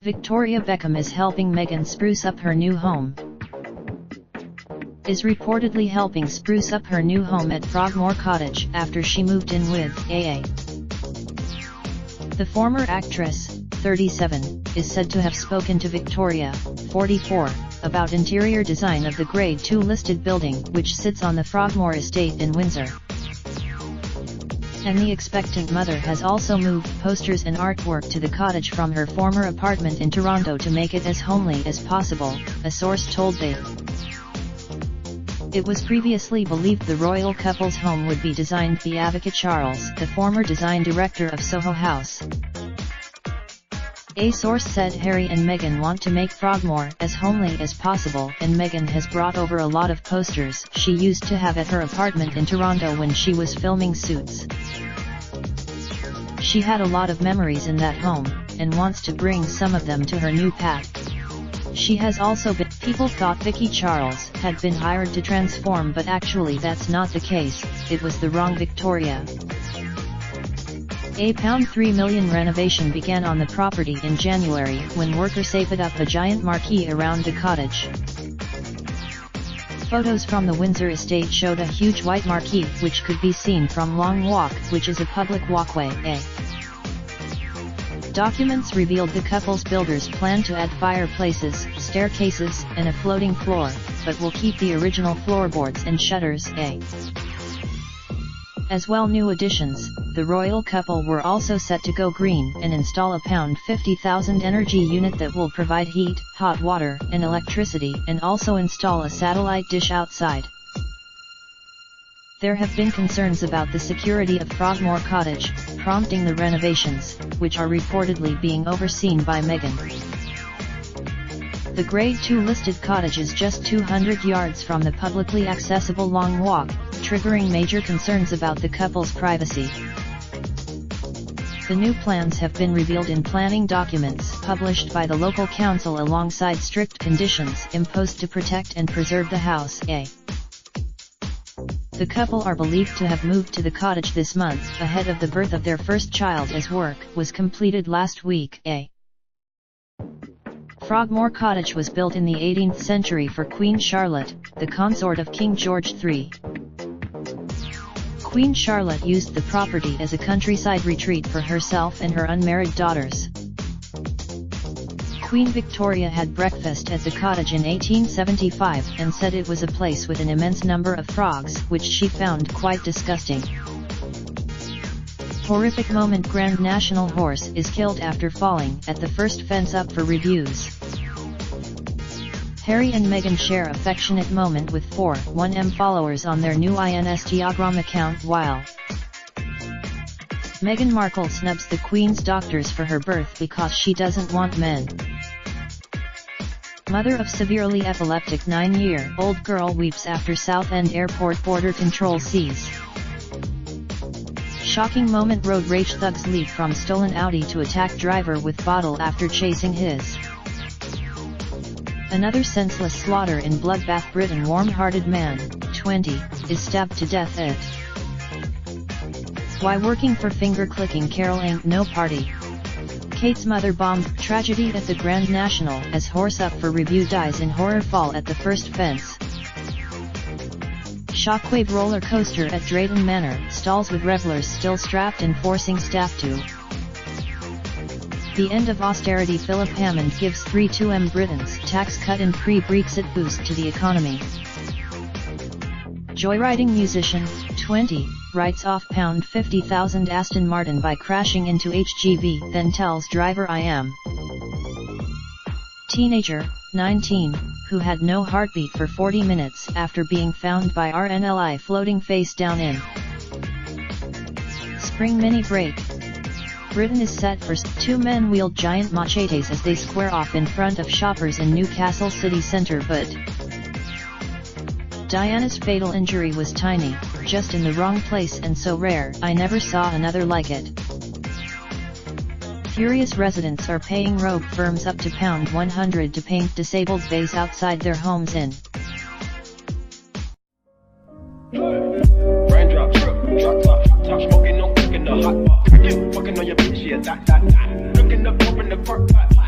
Victoria Beckham is helping Meghan spruce up her new home. Is reportedly helping spruce up her new home at Frogmore Cottage after she moved in with AA. The former actress, 37, is said to have spoken to Victoria, 44, about interior design of the Grade 2 listed building which sits on the Frogmore estate in Windsor. And the expectant mother has also moved posters and artwork to the cottage from her former apartment in Toronto to make it as homely as possible, a source told They. It was previously believed the royal couple's home would be designed by Advocate Charles, the former design director of Soho House. A source said Harry and Meghan want to make Frogmore as homely as possible, and Meghan has brought over a lot of posters she used to have at her apartment in Toronto when she was filming Suits. She had a lot of memories in that home, and wants to bring some of them to her new pad. She has also been. People thought Vicky Charles had been hired to transform, but actually that's not the case, it was the wrong Victoria. A £3 million renovation began on the property in January when workers put up a giant marquee around the cottage. Photos from the Windsor estate showed a huge white marquee which could be seen from Long Walk, which is a public walkway. Documents revealed the couple's builders plan to add fireplaces, staircases, and a floating floor, but will keep the original floorboards and shutters. As well, new additions, the royal couple were also set to go green and install a £50,000 energy unit that will provide heat, hot water, and electricity, and also install a satellite dish outside. There have been concerns about the security of Frogmore Cottage, prompting the renovations, which are reportedly being overseen by Meghan. The Grade 2 listed cottage is just 200 yards from the publicly accessible Long Walk, triggering major concerns about the couple's privacy. The new plans have been revealed in planning documents published by the local council alongside strict conditions imposed to protect and preserve the house. The couple are believed to have moved to the cottage this month ahead of the birth of their first child, as work was completed last week. Frogmore Cottage was built in the 18th century for Queen Charlotte, the consort of King George III. Queen Charlotte used the property as a countryside retreat for herself and her unmarried daughters. Queen Victoria had breakfast at the cottage in 1875 and said it was a place with an immense number of frogs, which she found quite disgusting. Horrific moment: Grand National Horse is killed after falling at the first fence up for reviews. Harry and Meghan share affectionate moment with 4.1m followers on their new Instagram account, while Meghan Markle snubs the Queen's doctors for her birth because she doesn't want men. Mother of severely epileptic 9-year-old girl weeps after Southend Airport border control sees. Shocking moment: road rage thugs leap from stolen Audi to attack driver with bottle after chasing his. Another senseless slaughter in bloodbath: Britain warm-hearted man, 20, is stabbed to death at Why working for finger-clicking Carol ain't no party. Kate's mother bombed: tragedy at the Grand National as horse up for review dies in horror fall at the first fence. Shockwave roller coaster at Drayton Manor stalls with revelers still strapped and forcing staff to. The end of austerity: Philip Hammond gives 3.2m Britons tax cut and pre-Brexit boost to the economy. Joyriding musician, 20, writes off £50,000 Aston Martin by crashing into HGV, then tells driver I am. Teenager, 19, who had no heartbeat for 40 minutes after being found by RNLI floating face down in spring mini break. Britain is set for 2 men wield giant machetes as they square off in front of shoppers in Newcastle city centre, but Diana's fatal injury was tiny, just in the wrong place and so rare I never saw another like it. Furious residents are paying rogue firms up to £100 to paint disabled bays outside their homes in Raindrop, drop top, smoking, no cooking the hot pot. Fucking on your bitch, yeah, that. Looking up, open the park pot.